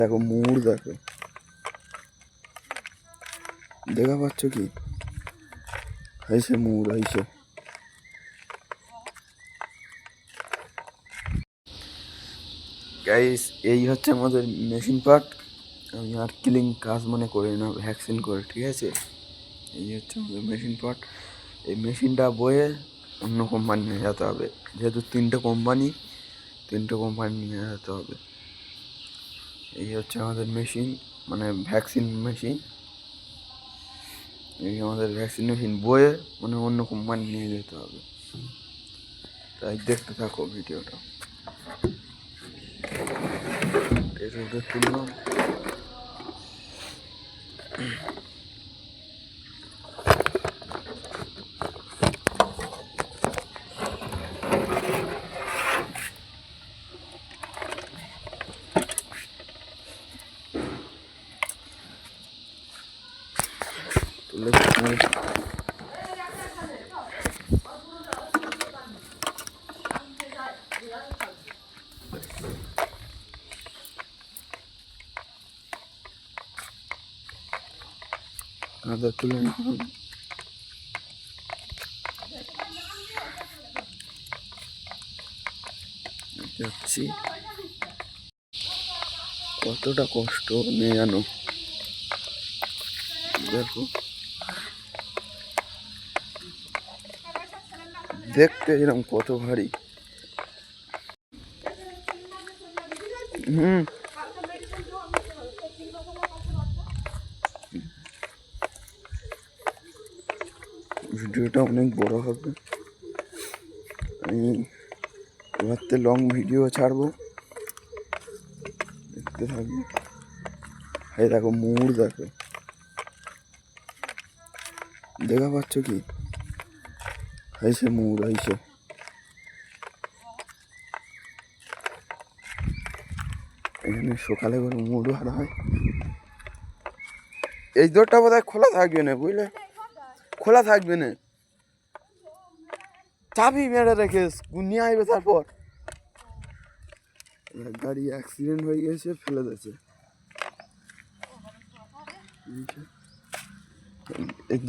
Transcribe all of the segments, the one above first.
দেখো মুড়, দেখো দেখা পাচ্ছ কি হয়েছে, মুড় হয়েছে। গাইস এই হচ্ছে আমাদের মেশিন পার্ট। আমি আর কিলিং কাজ মনে করি না, ভ্যাকসিন করে, ঠিক আছে। এই হচ্ছে আমাদের মেশিন পার্ট। এই মেশিনটা বয়ে অন্য কোম্পানি নিয়ে যেতে হবে, যেহেতু তিনটে কোম্পানি নিয়ে যেতে হবে। এই হচ্ছে আমাদের মেশিন, মানে ভ্যাকসিন মেশিন। এই আমাদের ভ্যাকসিন মেশিন বয়ে মানে অন্য কোম্পানি নিয়ে যেতে হবে, তাই দেখতে থাকো ভিডিওটা। এটা তুললাম। তুলে আদা তুলে যাচ্ছি। কতটা কষ্ট নিয়ে জানো, দেখো দেখতে এরকম কত ভারী। ভিডিওটা অনেক বড় হবে, আমি এবারতে লং ভিডিও ছাড়বো, দেখতে থাকবে। এই দেখো মুড়, দেখো দেখা পাচ্ছ কি হয়েছে, মুড় হয়েছে। এখানে সকালে করে মুড় হারা হয়। এই দরটা বোধহয় খোলা থাকবে না, বুঝলে, খোলা থাকবে না, চাবি মেরে রেখে নিয়ে আসবে। তারপর গাড়ি অ্যাক্সিডেন্ট হয়ে গেছে, ফেলে দিয়েছে।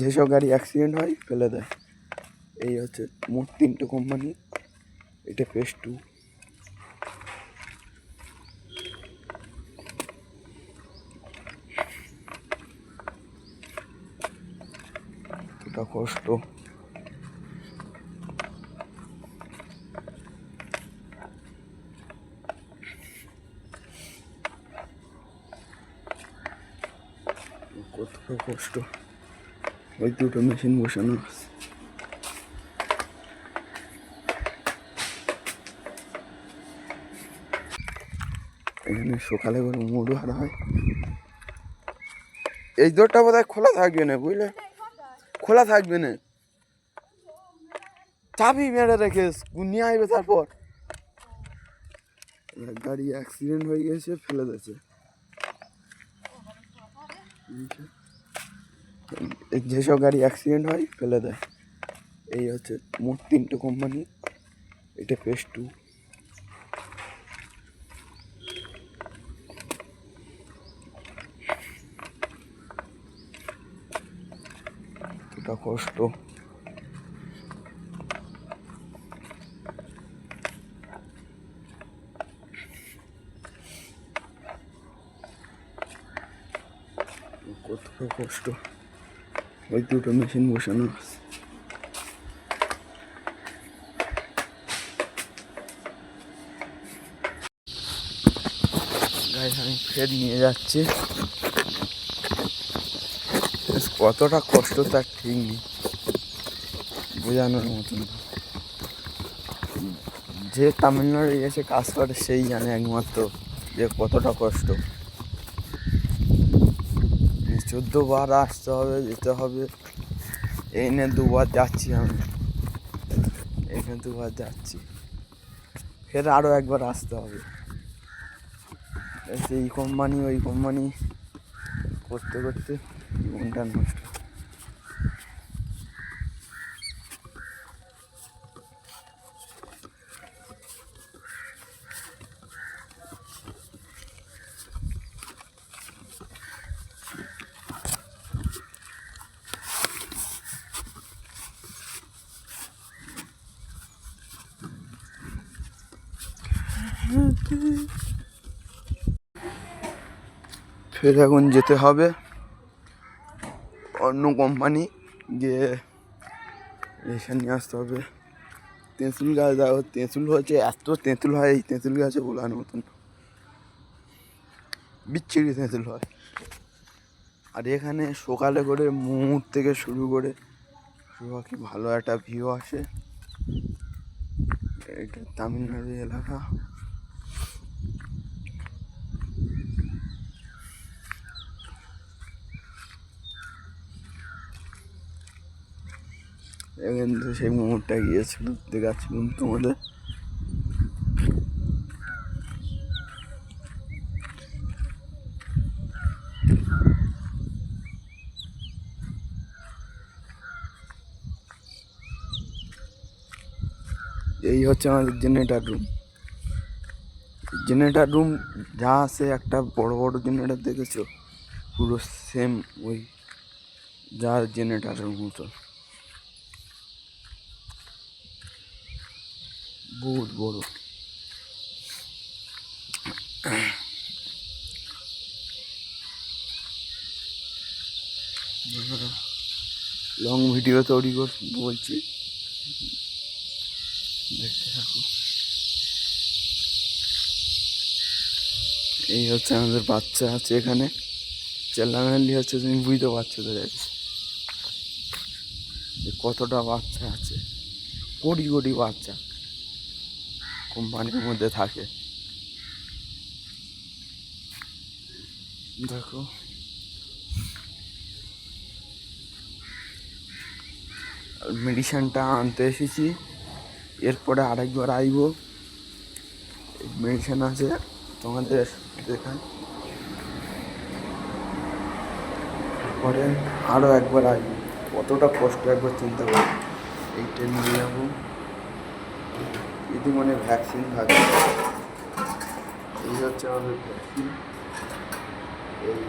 যেসব গাড়ি অ্যাক্সিডেন্ট হয় ফেলে দেয়। এই হচ্ছে মোট তিনটে কোম্পানি, এটা ফেজ 2। এটা কষ্ট। কতটা কষ্ট, ওই দুটো মেশিন বসানো আছে। এখানে সকালে করে মুড় হারা হয়। এই দরটা বোধহয় খোলা থাকবে না, বুঝলে, খোলা থাকবে না, চাবি মেরে রেখে নিয়ে আসবে। তারপর গাড়ি অ্যাক্সিডেন্ট হয়ে গেছে, ফেলে দিয়েছে। যেসব গাড়ি অ্যাক্সিডেন্ট হয় ফেলে দেয়। এই হচ্ছে মোট তিনটে কোম্পানি, এটা ফেজ 2। এটা কষ্ট। কতটা কষ্ট, ওই দুটো মেশিন বসানো আছে। গাইস আমি ফের নিয়ে যাচ্ছি। কতটা কষ্ট তার ঠিক নেই, বোঝানোর মতন। যে তামিলনাড়ু এসে কাজ করে সেই জানে একমাত্র যে কতটা কষ্ট। 14 বার আসতে হবে, যেতে হবে। এনে 2 বার যাচ্ছি আমি, এখানে 2 বার যাচ্ছি, ফের আরও একবার আসতে হবে। এই কোম্পানি ওই কোম্পানি করতে করতে জীবনটা নষ্ট। ফের এখন যেতে হবে অন্য কোম্পানি, গিয়ে এসে নিয়ে আসতে হবে। তেঁতুল গাছ দেখো, তেঁতুল হচ্ছে, এত তেঁতুল হয় এই তেঁতুল গাছে বলার মতন, বিচ্ছিরি তেঁতুল হয়। আর এখানে সকালে করে মুহূর্ত থেকে শুরু করে কি ভালো একটা ভিউ আসে। এটা তামিলনাড়ু এলাকা। এখান থেকে সেই মুহূর্তটা গিয়েছিল, দেখাচ্ছিলাম তোমাদের। এই হচ্ছে আমাদের জেনারেটার রুম। জেনারেটার রুম যা আছে, একটা বড় বড় জেনারেটার দেখেছো, পুরো সেম ওই যা জেনারেটারের মতো, বহুত বড়। লং ভিডিও তৈরি বলছি, দেখতে থাকো। এই হচ্ছে আমাদের বাচ্চা আছে এখানে, চেল্লামেল্লি হচ্ছে, তুমি বুঝতে পারছো তো যাচ্ছি কতটা বাচ্চা আছে, কোটি কোটি বাচ্চা কোম্পানির মধ্যে থাকে। দেখো মেডিসিনটা আনতে এসেছি, এরপরে আরেকবার আইব। মেডিসিন আছে তোমাদের দেখায়, পরে আরও একবার আসব। কতটা কষ্ট একবার চিন্তা করি। এইটা নিয়ে যাবো, যদি মনে ভ্যাকসিন থাকে। এই হচ্ছে আমাদের ভ্যাকসিন। এই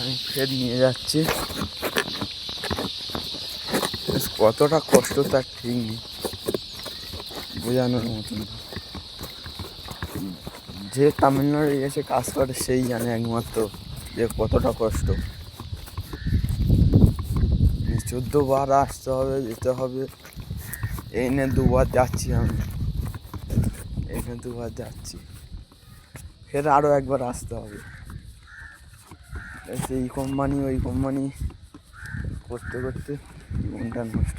আমি ফের নিয়ে যাচ্ছি। কতটা কষ্ট তার ঠিক নেই, বোঝানোর মতন। যে তামিলনাড়ু এসে কাজ করে সেই জানে একমাত্র যে কতটা কষ্ট। 14 বার আসতে হবে, যেতে হবে। এই নিয়ে 2 বার যাচ্ছি আমি, এখানে 2 বার যাচ্ছি, ফের আরও একবার আসতে হবে। এই কোম্পানি ওই কোম্পানি করতে করতে জীবনটা নষ্ট।